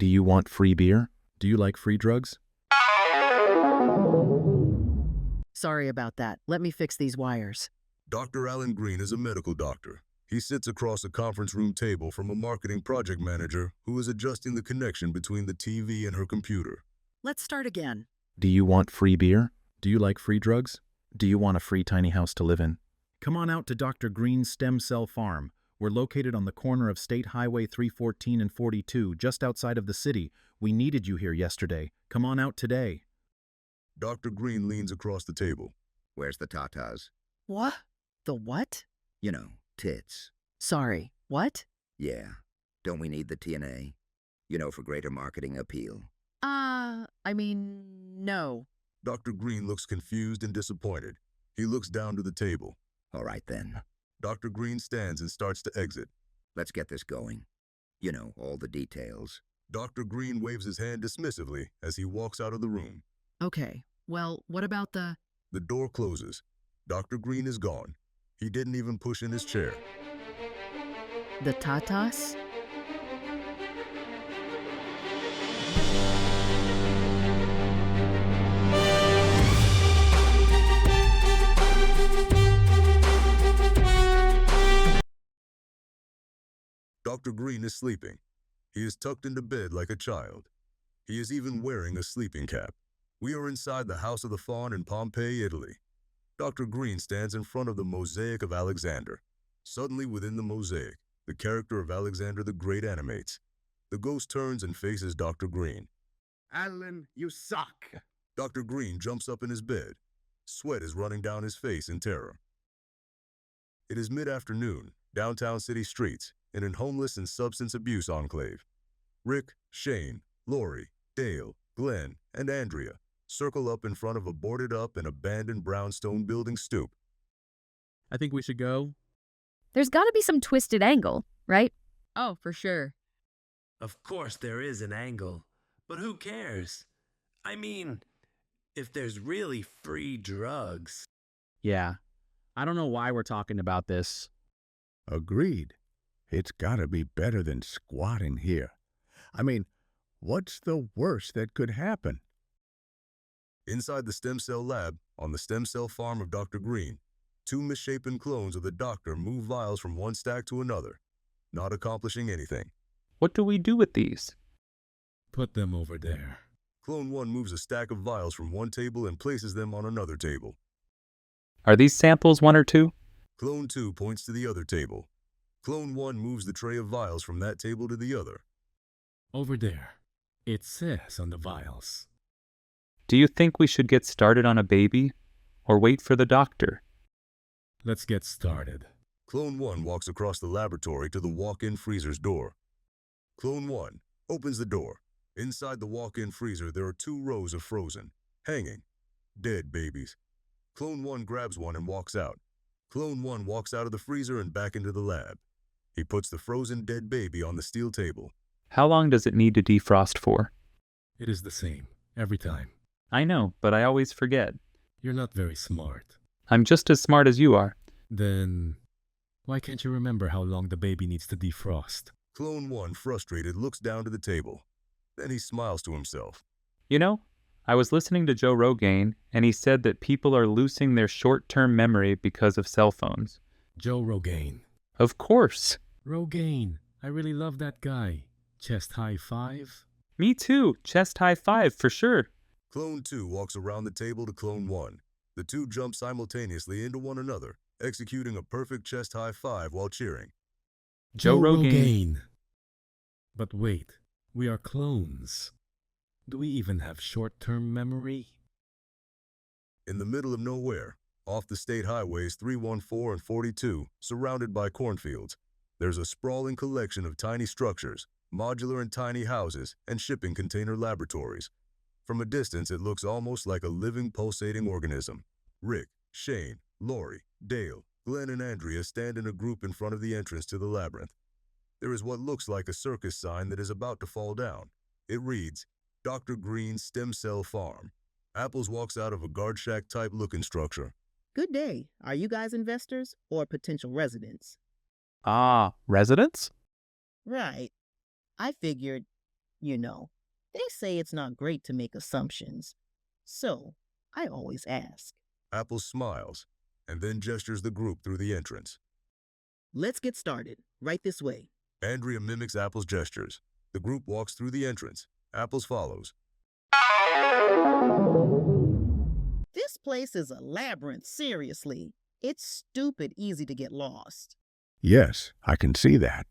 Do you want free beer? Do you like free drugs? Sorry about that. Let me fix these wires. Dr. Alan Green is a medical doctor. He sits across a conference room table from a marketing project manager who is adjusting the connection between the TV and her computer. Let's start again. Do you want free beer? Do you like free drugs? Do you want a free tiny house to live in? Come on out to Dr. Green's Stem Cell Farm. We're located on the corner of State Highway 314 and 42, just outside of the city. We needed you here yesterday. Come on out today. Dr. Green leans across the table. Where's the tatas? What? The what? You know, tits. Sorry, what? Yeah. Don't we need the TNA? You know, for greater marketing appeal. No. Dr. Green looks confused and disappointed. He looks down to the table. All right, then. Dr. Green stands and starts to exit. Let's get this going. You know, all the details. Dr. Green waves his hand dismissively as he walks out of the room. Okay, well, what about the... The door closes. Dr. Green is gone. He didn't even push in his chair. The tatas? Dr. Green is sleeping. He is tucked into bed like a child. He is even wearing a sleeping cap. We are inside the House of the Faun in Pompeii, Italy. Dr. Green stands in front of the mosaic of Alexander. Suddenly within the mosaic, the character of Alexander the Great animates. The ghost turns and faces Dr. Green. Alan, you suck. Dr. Green jumps up in his bed. Sweat is running down his face in terror. It is mid-afternoon, downtown city streets, in an homeless and substance abuse enclave. Rick, Shane, Lori, Dale, Glenn, and Andrea circle up in front of a boarded-up and abandoned brownstone building stoop. I think we should go. There's got to be some twisted angle, right? Oh, for sure. Of course there is an angle, but who cares? I mean, if there's really free drugs. Yeah. I don't know why we're talking about this. Agreed. It's gotta be better than squatting here. I mean, what's the worst that could happen? Inside the stem cell lab, on the stem cell farm of Dr. Green, two misshapen clones of the doctor move vials from one stack to another, not accomplishing anything. What do we do with these? Put them over there. Clone 1 moves a stack of vials from one table and places them on another table. Are these samples 1 or 2? Clone 2 points to the other table. Clone 1 moves the tray of vials from that table to the other. Over there. It says on the vials. Do you think we should get started on a baby or wait for the doctor? Let's get started. Clone 1 walks across the laboratory to the walk-in freezer's door. Clone 1 opens the door. Inside the walk-in freezer, there are 2 rows of frozen, hanging, dead babies. Clone 1 grabs one and walks out. Clone 1 walks out of the freezer and back into the lab. He puts the frozen dead baby on the steel table. How long does it need to defrost for? It is the same, every time. I know, but I always forget. You're not very smart. I'm just as smart as you are. Then, why can't you remember how long the baby needs to defrost? Clone 1, frustrated, looks down to the table. Then he smiles to himself. You know, I was listening to Joe Rogan, and he said that people are losing their short-term memory because of cell phones. Joe Rogan. Of course. Rogan. I really love that guy. Chest high five. Me too. Chest high five, for sure. Clone 2 walks around the table to Clone 1. The two jump simultaneously into one another, executing a perfect chest high five while cheering. Joe Rogan. But wait, we are clones. Do we even have short-term memory? In the middle of nowhere, off the state highways 314 and 42, surrounded by cornfields, there's a sprawling collection of tiny structures, modular and tiny houses, and shipping container laboratories. From a distance, it looks almost like a living, pulsating organism. Rick, Shane, Lori, Dale, Glenn, and Andrea stand in a group in front of the entrance to the labyrinth. There is what looks like a circus sign that is about to fall down. It reads, Dr. Green's Stem Cell Farm. Apples walks out of a guard shack-type looking structure. Good day. Are you guys investors or potential residents? Ah, residents? Right. I figured You know, they say it's not great to make assumptions. So, I always ask. Apples smiles and then gestures the group through the entrance. Let's get started. Right this way. Andrea mimics Apple's gestures. The group walks through the entrance. Apples follows. This place is a labyrinth, seriously. It's stupid easy to get lost. Yes, I can see that.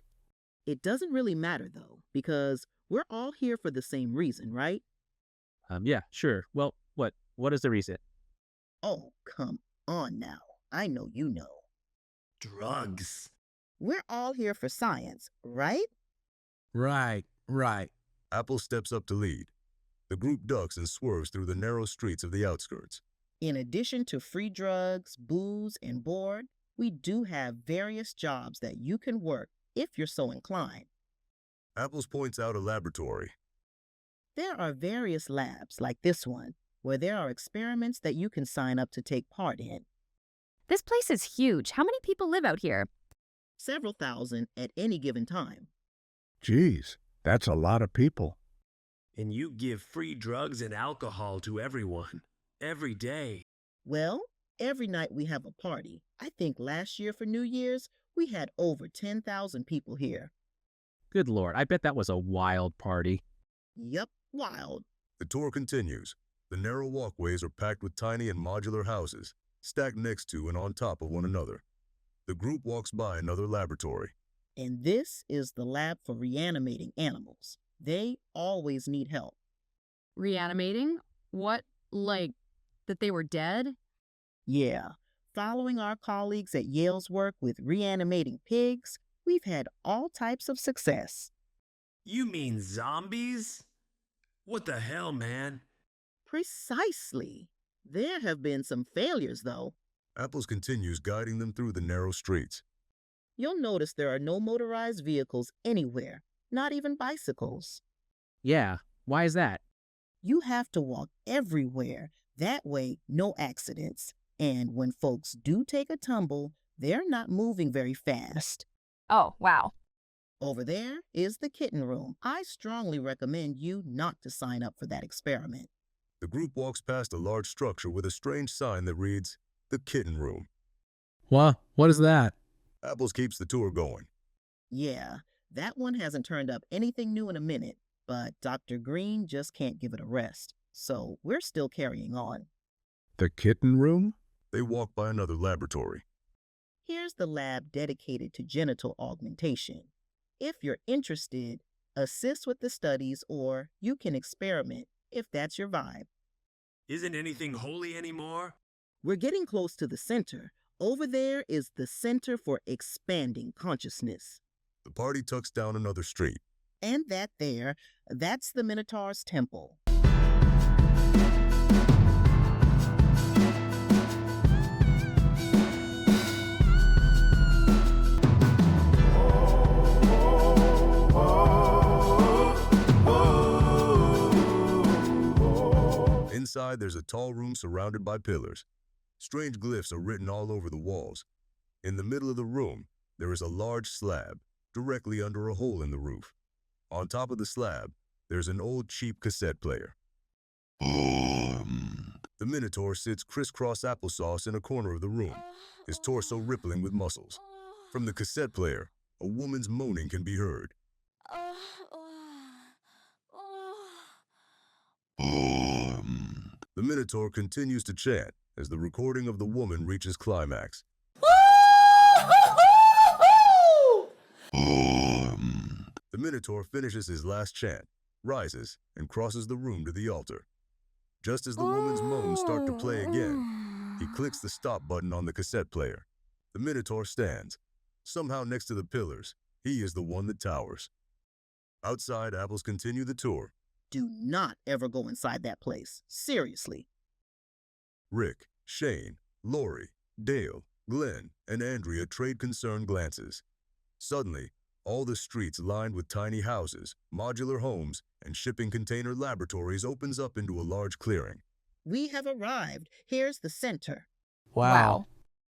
It doesn't really matter, though, because we're all here for the same reason, right? Yeah, sure. Well, what is the reason? Oh, come on now. I know you know. Drugs. We're all here for science, right? Right. Apple steps up to lead. The group ducks and swerves through the narrow streets of the outskirts. In addition to free drugs, booze, and board, we do have various jobs that you can work if you're so inclined. Apples points out a laboratory. There are various labs, like this one, where there are experiments that you can sign up to take part in. This place is huge. How many people live out here? Several thousand at any given time. Geez, that's a lot of people. And you give free drugs and alcohol to everyone, every day. Well, every night we have a party. I think last year for New Year's, we had over 10,000 people here. Good Lord, I bet that was a wild party. Yup, wild. The tour continues. The narrow walkways are packed with tiny and modular houses, stacked next to and on top of one another. The group walks by another laboratory. And this is the lab for reanimating animals. They always need help. Reanimating? What, like, that they were dead? Yeah, following our colleagues at Yale's work with reanimating pigs, we've had all types of success. You mean zombies? What the hell, man? Precisely. There have been some failures, though. Apples continues guiding them through the narrow streets. You'll notice there are no motorized vehicles anywhere, not even bicycles. Yeah, why is that? You have to walk everywhere. That way, no accidents. And when folks do take a tumble, they're not moving very fast. Oh, wow. Over there is the kitten room. I strongly recommend you not to sign up for that experiment. The group walks past a large structure with a strange sign that reads, "The Kitten Room." What is that? Apples keeps the tour going. Yeah, that one hasn't turned up anything new in a minute, but Dr. Green just can't give it a rest. So we're still carrying on. The kitten room? They walk by another laboratory. Here's the lab dedicated to genital augmentation. If you're interested, assist with the studies or you can experiment if that's your vibe. Isn't anything holy anymore? We're getting close to the center. Over there is the Center for Expanding Consciousness. The party tucks down another street. And that's the Minotaur's Temple. Inside, there's a tall room surrounded by pillars. Strange glyphs are written all over the walls. In the middle of the room, there is a large slab, directly under a hole in the roof. On top of the slab, there's an old cheap cassette player. The Minotaur sits crisscross applesauce in a corner of the room, his torso rippling with muscles. From the cassette player, a woman's moaning can be heard. The Minotaur continues to chant as the recording of the woman reaches climax. The Minotaur finishes his last chant, rises, and crosses the room to the altar. Just as the woman's moans start to play again, he clicks the stop button on the cassette player. The Minotaur stands. Somehow next to the pillars, he is the one that towers. Outside, Apples continue the tour. Do not ever go inside that place. Seriously. Rick, Shane, Lori, Dale, Glenn, and Andrea trade concerned glances. Suddenly, all the streets lined with tiny houses, modular homes, and shipping container laboratories opens up into a large clearing. We have arrived. Here's the center. Wow.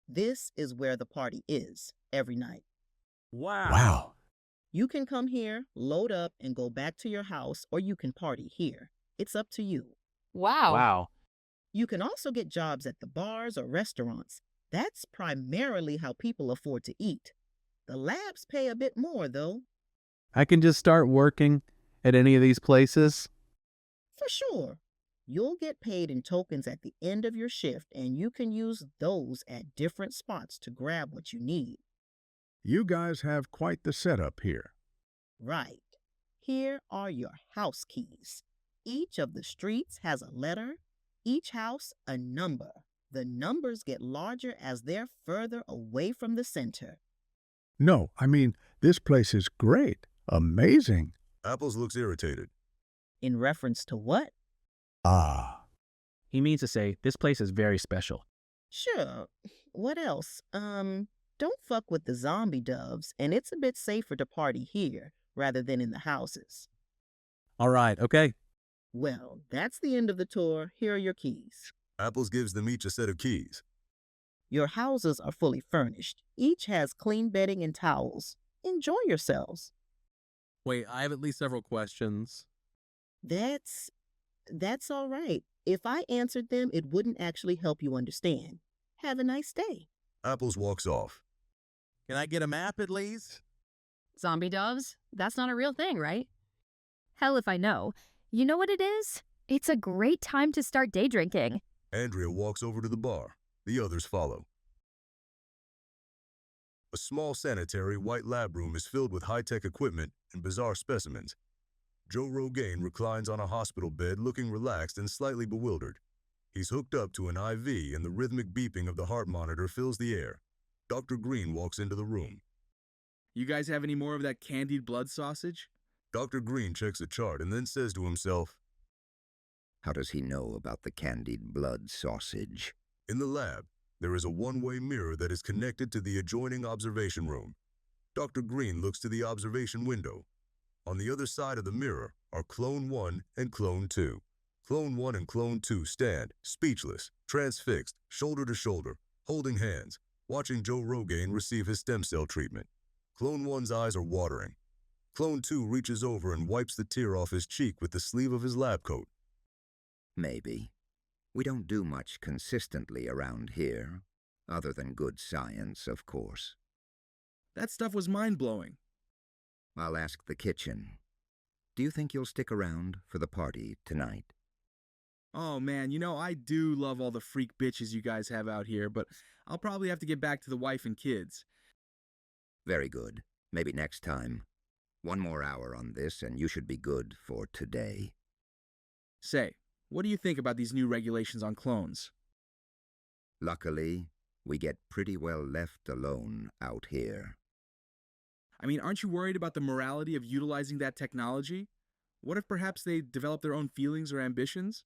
This is where the party is every night. Wow. Wow. You can come here, load up, and go back to your house, or you can party here. It's up to you. Wow. Wow. You can also get jobs at the bars or restaurants. That's primarily how people afford to eat. The labs pay a bit more, though. I can just start working at any of these places? For sure. You'll get paid in tokens at the end of your shift, and you can use those at different spots to grab what you need. You guys have quite the setup here. Right. Here are your house keys. Each of the streets has a letter, each house a number. The numbers get larger as they're further away from the center. No, I mean, this place is great. Amazing. Apples looks irritated. In reference to what? Ah. He means to say this place is very special. Sure. What else? Don't fuck with the zombie doves, and it's a bit safer to party here rather than in the houses. All right, okay. Well, that's the end of the tour. Here are your keys. Apples gives them each a set of keys. Your houses are fully furnished. Each has clean bedding and towels. Enjoy yourselves. Wait, I have at least several questions. That's all right. If I answered them, it wouldn't actually help you understand. Have a nice day. Apples walks off. Can I get a map at least? Zombie doves? That's not a real thing, right? Hell if I know. You know what it is? It's a great time to start day drinking. Andrea walks over to the bar. The others follow. A small sanitary white lab room is filled with high-tech equipment and bizarre specimens. Joe Rogaine reclines on a hospital bed looking relaxed and slightly bewildered. He's hooked up to an IV and the rhythmic beeping of the heart monitor fills the air. Dr. Green walks into the room. You guys have any more of that candied blood sausage? Dr. Green checks a chart and then says to himself, How does he know about the candied blood sausage? In the lab, there is a one-way mirror that is connected to the adjoining observation room. Dr. Green looks to the observation window. On the other side of the mirror are Clone 1 and Clone 2. Clone 1 and Clone 2 stand, speechless, transfixed, shoulder to shoulder, holding hands, watching Joe Rogaine receive his stem cell treatment. Clone 1's eyes are watering. Clone 2 reaches over and wipes the tear off his cheek with the sleeve of his lab coat. Maybe. We don't do much consistently around here, other than good science, of course. That stuff was mind-blowing. I'll ask the kitchen. Do you think you'll stick around for the party tonight? Oh man, I do love all the freak bitches you guys have out here, but I'll probably have to get back to the wife and kids. Very good. Maybe next time. One more hour on this and you should be good for today. Say, what do you think about these new regulations on clones? Luckily, we get pretty well left alone out here. I mean, aren't you worried about the morality of utilizing that technology? What if perhaps they develop their own feelings or ambitions?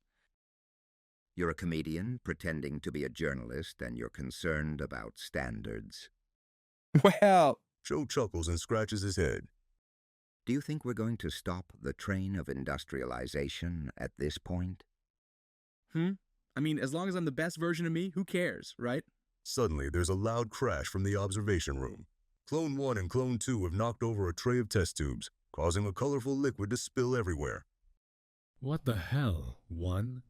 You're a comedian pretending to be a journalist and you're concerned about standards. Well, Joe chuckles and scratches his head. Do you think we're going to stop the train of industrialization at this point? I mean, as long as I'm the best version of me, who cares, right? Suddenly, there's a loud crash from the observation room. Clone 1 and Clone 2 have knocked over a tray of test tubes, causing a colorful liquid to spill everywhere. What the hell, one?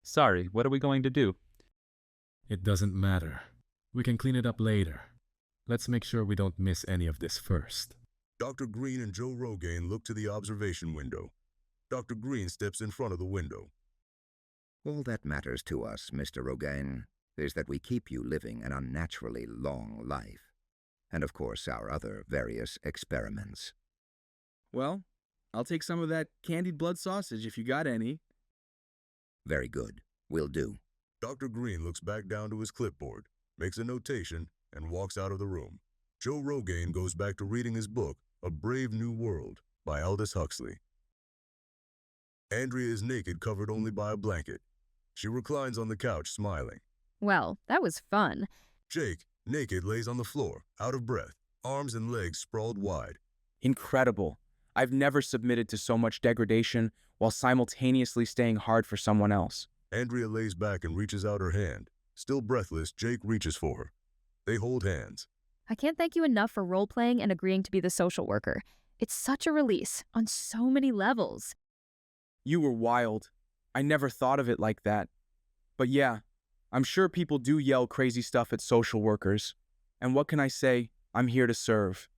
Sorry, what are we going to do? It doesn't matter. We can clean it up later. Let's make sure we don't miss any of this first. Dr. Green and Joe Rogaine look to the observation window. Dr. Green steps in front of the window. All that matters to us, Mr. Rogaine, is that we keep you living an unnaturally long life. And of course, our other various experiments. Well, I'll take some of that candied blood sausage if you got any. Very good. Will do. Dr. Green looks back down to his clipboard, makes a notation, and walks out of the room. Joe Rogaine goes back to reading his book, A Brave New World, by Aldous Huxley. Andrea is naked, covered only by a blanket. She reclines on the couch, smiling. Well, that was fun. Jake, naked, lays on the floor, out of breath, arms and legs sprawled wide. Incredible. I've never submitted to so much degradation while simultaneously staying hard for someone else. Andrea lays back and reaches out her hand. Still breathless, Jake reaches for her. They hold hands. I can't thank you enough for role-playing and agreeing to be the social worker. It's such a release on so many levels. You were wild. I never thought of it like that. But yeah, I'm sure people do yell crazy stuff at social workers. And what can I say? I'm here to serve.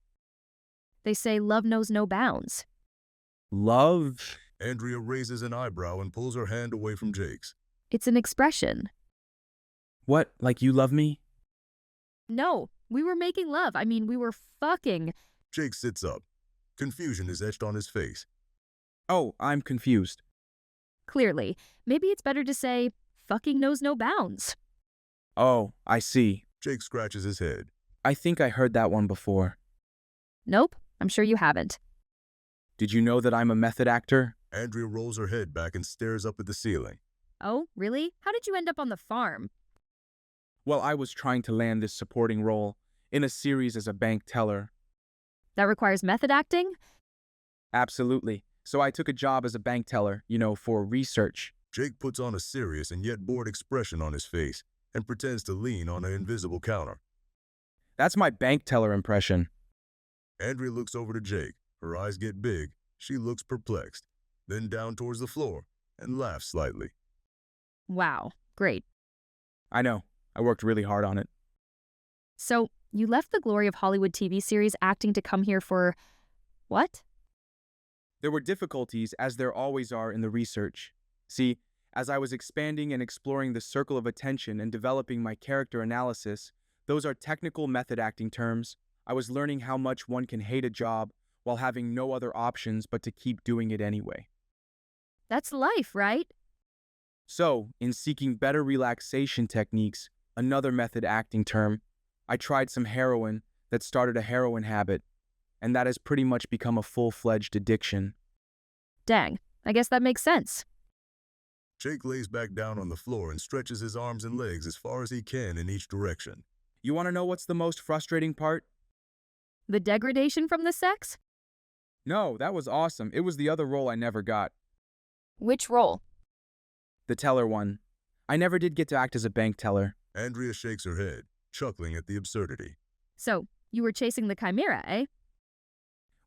They say love knows no bounds. Love? Andrea raises an eyebrow and pulls her hand away from Jake's. It's an expression. What, like you love me? No, we were making love. I mean, we were fucking. Jake sits up. Confusion is etched on his face. Oh, I'm confused. Clearly. Maybe it's better to say, fucking knows no bounds. Oh, I see. Jake scratches his head. I think I heard that one before. Nope, I'm sure you haven't. Did you know that I'm a method actor? Andrea rolls her head back and stares up at the ceiling. Oh, really? How did you end up on the farm? Well, I was trying to land this supporting role in a series as a bank teller. That requires method acting? Absolutely. So I took a job as a bank teller, for research. Jake puts on a serious and yet bored expression on his face and pretends to lean on an invisible counter. That's my bank teller impression. Andrea looks over to Jake. Her eyes get big. She looks perplexed, then down towards the floor and laughs slightly. Wow, great. I know. I worked really hard on it. So, you left the glory of Hollywood TV series acting to come here for what? There were difficulties, as there always are in the research. See, as I was expanding and exploring the circle of attention and developing my character analysis, those are technical method acting terms. I was learning how much one can hate a job while having no other options but to keep doing it anyway. That's life, right? So, in seeking better relaxation techniques, another method acting term, I tried some heroin that started a heroin habit, and that has pretty much become a full-fledged addiction. Dang, I guess that makes sense. Jake lays back down on the floor and stretches his arms and legs as far as he can in each direction. You want to know what's the most frustrating part? The degradation from the sex? No, that was awesome. It was the other role I never got. Which role? The teller one. I never did get to act as a bank teller. Andrea shakes her head, chuckling at the absurdity. So, you were chasing the chimera, eh?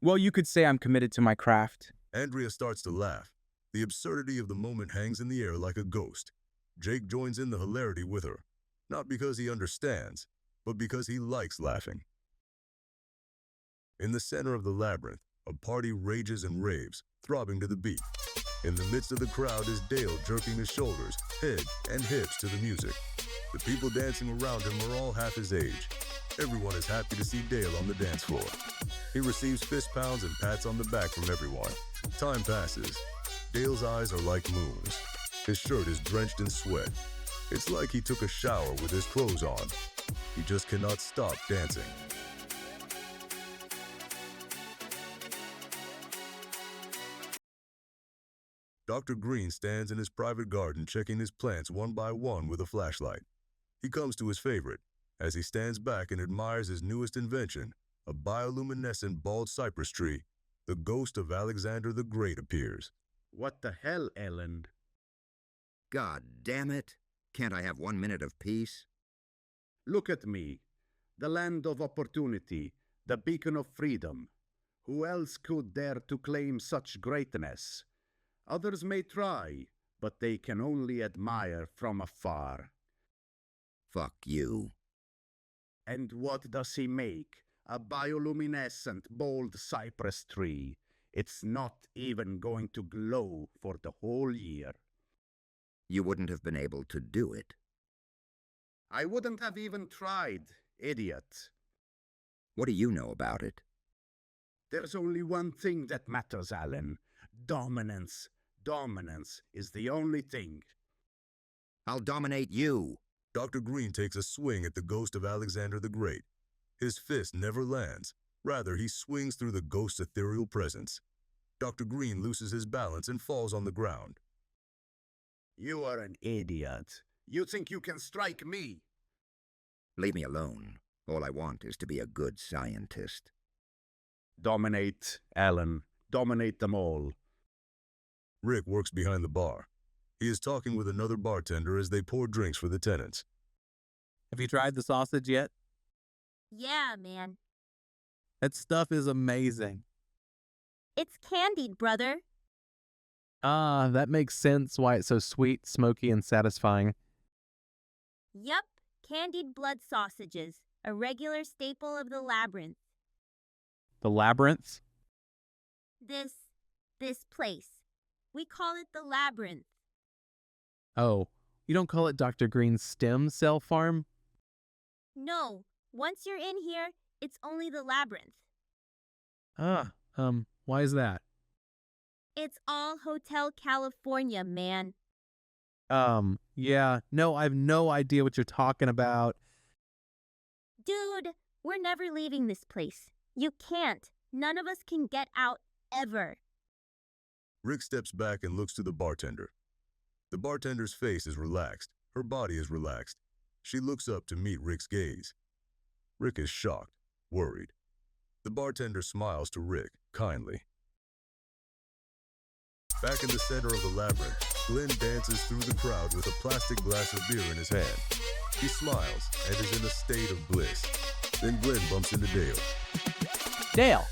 Well, you could say I'm committed to my craft. Andrea starts to laugh. The absurdity of the moment hangs in the air like a ghost. Jake joins in the hilarity with her, not because he understands, but because he likes laughing. In the center of the labyrinth, a party rages and raves, throbbing to the beat. In the midst of the crowd is Dale jerking his shoulders, head, and hips to the music. The people dancing around him are all half his age. Everyone is happy to see Dale on the dance floor. He receives fist pounds and pats on the back from everyone. Time passes. Dale's eyes are like moons. His shirt is drenched in sweat. It's like he took a shower with his clothes on. He just cannot stop dancing. Dr. Green stands in his private garden checking his plants one by one with a flashlight. He comes to his favorite. As he stands back and admires his newest invention, a bioluminescent bald cypress tree, the ghost of Alexander the Great appears. What the hell, Ellen? God damn it. Can't I have 1 minute of peace? Look at me. The land of opportunity, the beacon of freedom. Who else could dare to claim such greatness? Others may try, but they can only admire from afar. Fuck you. And what does he make? A bioluminescent bold cypress tree. It's not even going to glow for the whole year. You wouldn't have been able to do it. I wouldn't have even tried, idiot. What do you know about it? There's only one thing that matters, Alan. Dominance. Dominance is the only thing. I'll dominate you. Dr. Green takes a swing at the ghost of Alexander the Great. His fist never lands. Rather, he swings through the ghost's ethereal presence. Dr. Green loses his balance and falls on the ground. You are an idiot. You think you can strike me? Leave me alone. All I want is to be a good scientist. Dominate, Alan. Dominate them all. Rick works behind the bar. He is talking with another bartender as they pour drinks for the tenants. Have you tried the sausage yet? Yeah, man. That stuff is amazing. It's candied, brother. Ah, that makes sense why it's so sweet, smoky, and satisfying. Yup, candied blood sausages, a regular staple of the labyrinth. The labyrinth? This place. We call it the labyrinth. Oh, you don't call it Dr. Green's stem cell farm? No, once you're in here, it's only the labyrinth. Ah, why is that? It's all Hotel California, man. Yeah, no, I have no idea what you're talking about. Dude, we're never leaving this place. You can't. None of us can get out ever. Rick steps back and looks to the bartender. The bartender's face is relaxed. Her body is relaxed. She looks up to meet Rick's gaze. Rick is shocked, worried. The bartender smiles to Rick, kindly. Back in the center of the labyrinth, Glenn dances through the crowd with a plastic glass of beer in his hand. He smiles and is in a state of bliss. Then Glenn bumps into Dale. Dale!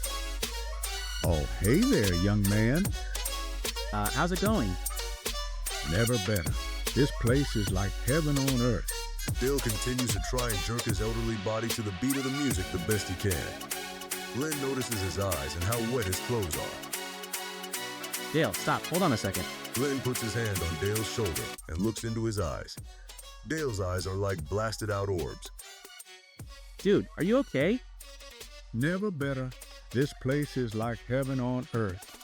Oh, hey there, young man. How's it going? Never better. This place is like heaven on earth. Dale continues to try and jerk his elderly body to the beat of the music the best he can. Glenn notices his eyes and how wet his clothes are. Dale, stop. Hold on a second. Glenn puts his hand on Dale's shoulder and looks into his eyes. Dale's eyes are like blasted out orbs. Dude, are you okay? Never better. This place is like heaven on earth.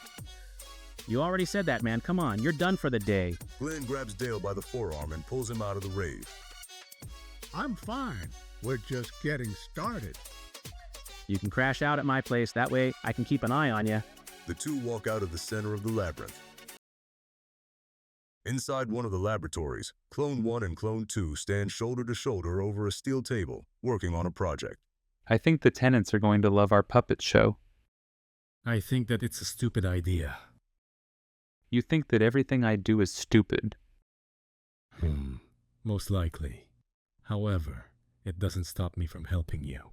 You already said that, man. Come on, you're done for the day. Glenn grabs Dale by the forearm and pulls him out of the rave. I'm fine. We're just getting started. You can crash out at my place. That way, I can keep an eye on you. The two walk out of the center of the labyrinth. Inside one of the laboratories, Clone 1 and Clone 2 stand shoulder to shoulder over a steel table, working on a project. I think the tenants are going to love our puppet show. I think that it's a stupid idea. You think that everything I do is stupid. Most likely. However, it doesn't stop me from helping you.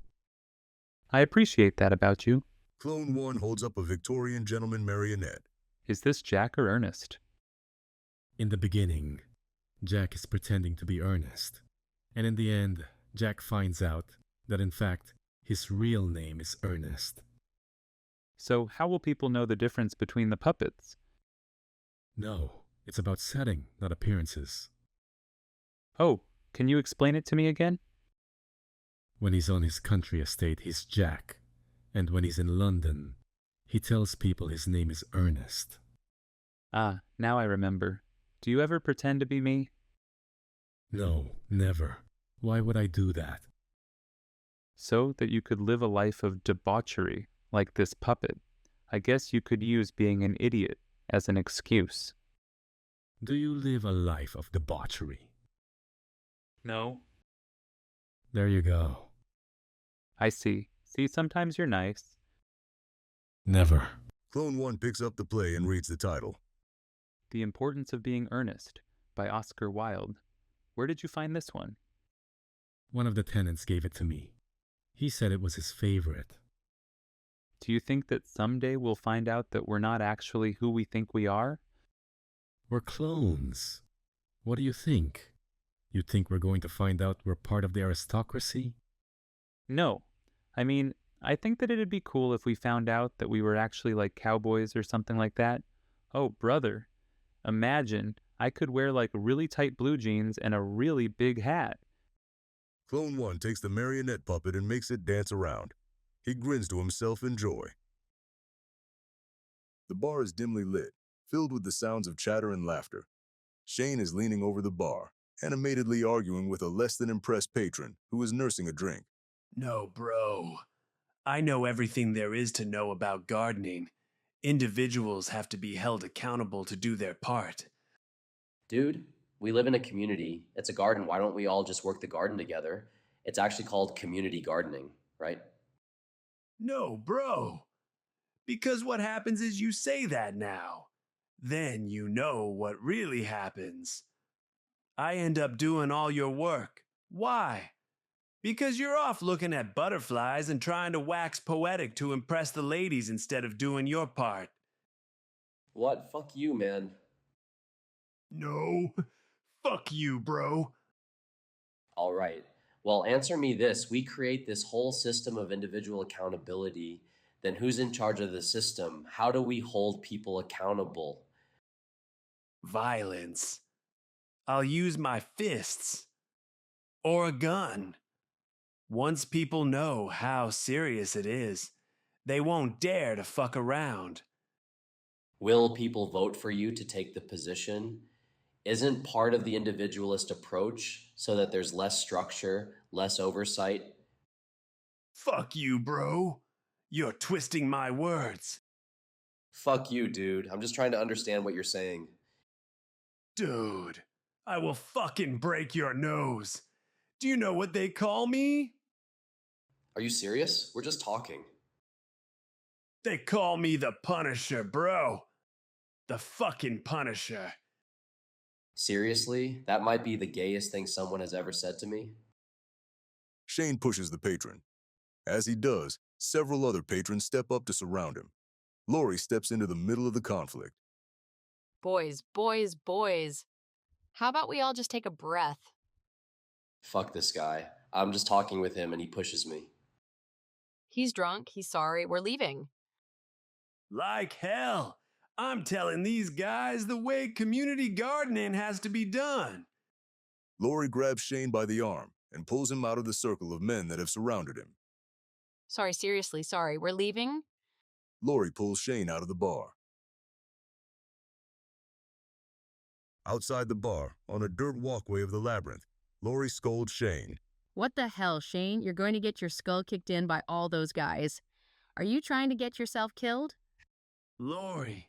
I appreciate that about you. Clone 1 holds up a Victorian gentleman marionette. Is this Jack or Ernest? In the beginning, Jack is pretending to be Ernest. And in the end, Jack finds out that in fact, his real name is Ernest. So how will people know the difference between the puppets? No, it's about setting, not appearances. Oh, can you explain it to me again? When he's on his country estate, he's Jack. And when he's in London, he tells people his name is Ernest. Ah, now I remember. Do you ever pretend to be me? No, never. Why would I do that? So that you could live a life of debauchery, like this puppet. I guess you could use being an idiot as an excuse. Do you live a life of debauchery? No. There you go. I see. See, sometimes you're nice. Never. Clone 1 picks up the play and reads the title. The Importance of Being Earnest by Oscar Wilde. Where did you find this one? One of the tenants gave it to me. He said it was his favorite. Do you think that someday we'll find out that we're not actually who we think we are? We're clones. What do you think? You think we're going to find out we're part of the aristocracy? No. I mean, I think that it'd be cool if we found out that we were actually like cowboys or something like that. Oh, brother. Imagine I could wear like really tight blue jeans and a really big hat. Clone 1 takes the marionette puppet and makes it dance around. He grins to himself in joy. The bar is dimly lit, filled with the sounds of chatter and laughter. Shane is leaning over the bar, animatedly arguing with a less than impressed patron who is nursing a drink. No, bro. I know everything there is to know about gardening. Individuals have to be held accountable to do their part. Dude, we live in a community. It's a garden. Why don't we all just work the garden together? It's actually called community gardening, right? No, bro. Because what happens is you say that now. Then you know what really happens. I end up doing all your work. Why? Because you're off looking at butterflies and trying to wax poetic to impress the ladies instead of doing your part. What? Fuck you, man. No. Fuck you, bro. All right. Well, answer me this. We create this whole system of individual accountability. Then who's in charge of the system? How do we hold people accountable? Violence. I'll use my fists. Or a gun. Once people know how serious it is, they won't dare to fuck around. Will people vote for you to take the position? Isn't part of the individualist approach so that there's less structure, less oversight? Fuck you, bro. You're twisting my words. Fuck you, dude. I'm just trying to understand what you're saying. Dude, I will fucking break your nose. Do you know what they call me? Are you serious? We're just talking. They call me the Punisher, bro. The fucking Punisher. Seriously? That might be the gayest thing someone has ever said to me. Shane pushes the patron. As he does, several other patrons step up to surround him. Lori steps into the middle of the conflict. Boys, boys, boys. How about we all just take a breath? Fuck this guy. I'm just talking with him and he pushes me. He's drunk, he's sorry, we're leaving. Like hell. I'm telling these guys the way community gardening has to be done. Lori grabs Shane by the arm and pulls him out of the circle of men that have surrounded him. Sorry, seriously, sorry, we're leaving? Lori pulls Shane out of the bar. Outside the bar, on a dirt walkway of the labyrinth, Lori scolds Shane. What the hell, Shane? You're going to get your skull kicked in by all those guys. Are you trying to get yourself killed? Lori,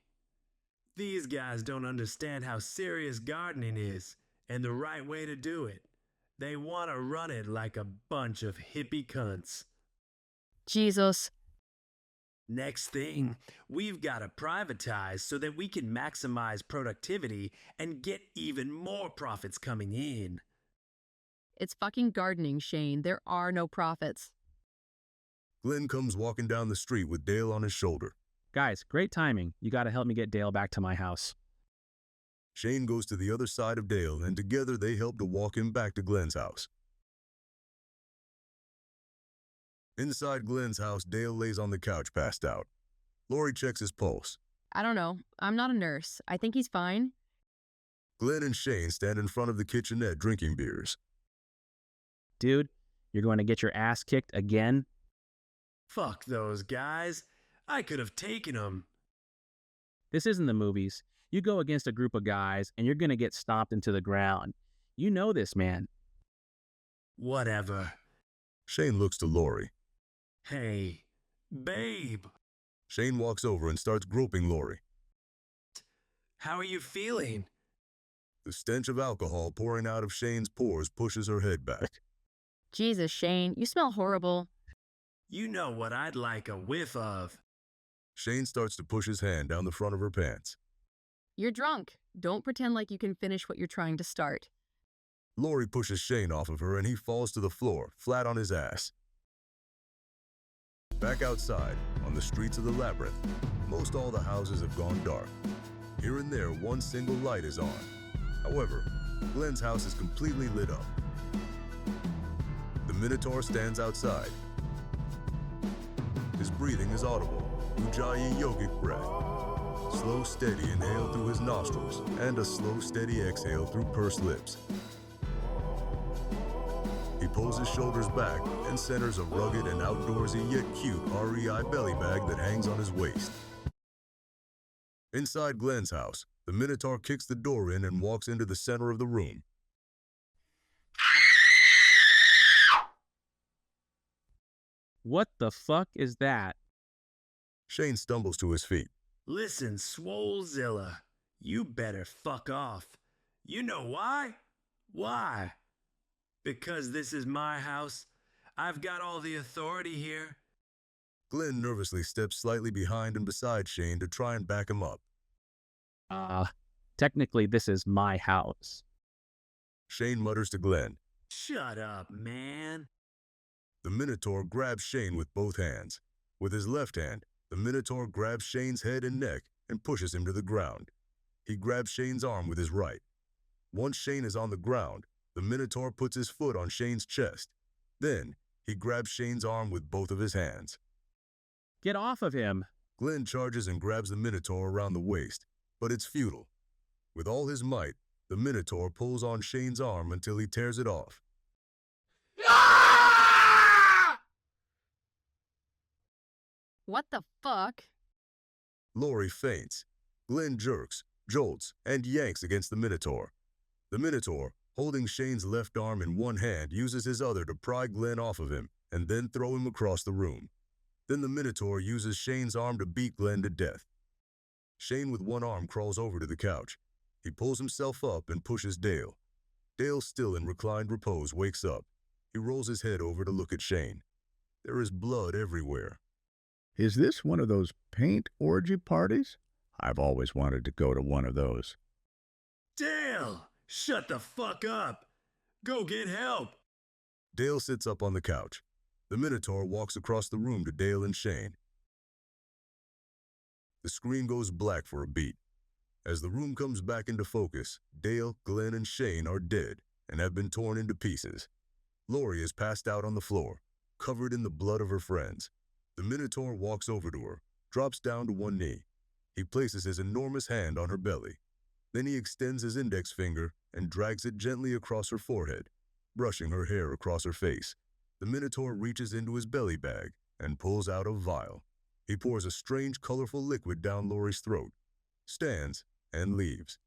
these guys don't understand how serious gardening is and the right way to do it. They want to run it like a bunch of hippie cunts. Jesus. Next thing, we've got to privatize so that we can maximize productivity and get even more profits coming in. It's fucking gardening, Shane. There are no profits. Glenn comes walking down the street with Dale on his shoulder. Guys, great timing. You gotta help me get Dale back to my house. Shane goes to the other side of Dale, and together they help to walk him back to Glenn's house. Inside Glenn's house, Dale lays on the couch passed out. Lori checks his pulse. I don't know. I'm not a nurse. I think he's fine. Glenn and Shane stand in front of the kitchenette drinking beers. Dude, you're going to get your ass kicked again? Fuck those guys. I could have taken them. This isn't the movies. You go against a group of guys and you're going to get stomped into the ground. You know this, man. Whatever. Shane looks to Lori. Hey, babe. Shane walks over and starts groping Lori. How are you feeling? The stench of alcohol pouring out of Shane's pores pushes her head back. Jesus, Shane, you smell horrible. You know what I'd like a whiff of. Shane starts to push his hand down the front of her pants. You're drunk. Don't pretend like you can finish what you're trying to start. Lori pushes Shane off of her and he falls to the floor, flat on his ass. Back outside, on the streets of the labyrinth, most all the houses have gone dark. Here and there, one single light is on. However, Glenn's house is completely lit up. The Minotaur stands outside. His breathing is audible, Ujjayi yogic breath. Slow, steady inhale through his nostrils, and a slow, steady exhale through pursed lips. He pulls his shoulders back and centers a rugged and outdoorsy yet cute REI belly bag that hangs on his waist. Inside Glenn's house, the Minotaur kicks the door in and walks into the center of the room. What the fuck is that? Shane stumbles to his feet. Listen, Swolezilla, you better fuck off. You know why? Why? Because this is my house. I've got all the authority here. Glenn nervously steps slightly behind and beside Shane to try and back him up. Technically this is my house. Shane mutters to Glenn. Shut up, man. The Minotaur grabs Shane with both hands. With his left hand, the Minotaur grabs Shane's head and neck and pushes him to the ground. He grabs Shane's arm with his right. Once Shane is on the ground, the Minotaur puts his foot on Shane's chest. Then, he grabs Shane's arm with both of his hands. Get off of him! Glenn charges and grabs the Minotaur around the waist, but it's futile. With all his might, the Minotaur pulls on Shane's arm until he tears it off. What the fuck? Lori faints. Glenn jerks, jolts, and yanks against the Minotaur. The Minotaur, holding Shane's left arm in one hand, uses his other to pry Glenn off of him and then throw him across the room. Then the Minotaur uses Shane's arm to beat Glenn to death. Shane with one arm crawls over to the couch. He pulls himself up and pushes Dale. Dale, still in reclined repose, wakes up. He rolls his head over to look at Shane. There is blood everywhere. Is this one of those paint orgy parties? I've always wanted to go to one of those. Dale! Shut the fuck up! Go get help! Dale sits up on the couch. The Minotaur walks across the room to Dale and Shane. The screen goes black for a beat. As the room comes back into focus, Dale, Glenn, and Shane are dead and have been torn into pieces. Lori is passed out on the floor, covered in the blood of her friends. The Minotaur walks over to her, drops down to one knee. He places his enormous hand on her belly. Then he extends his index finger and drags it gently across her forehead, brushing her hair across her face. The Minotaur reaches into his belly bag and pulls out a vial. He pours a strange, colorful liquid down Lori's throat, stands, and leaves.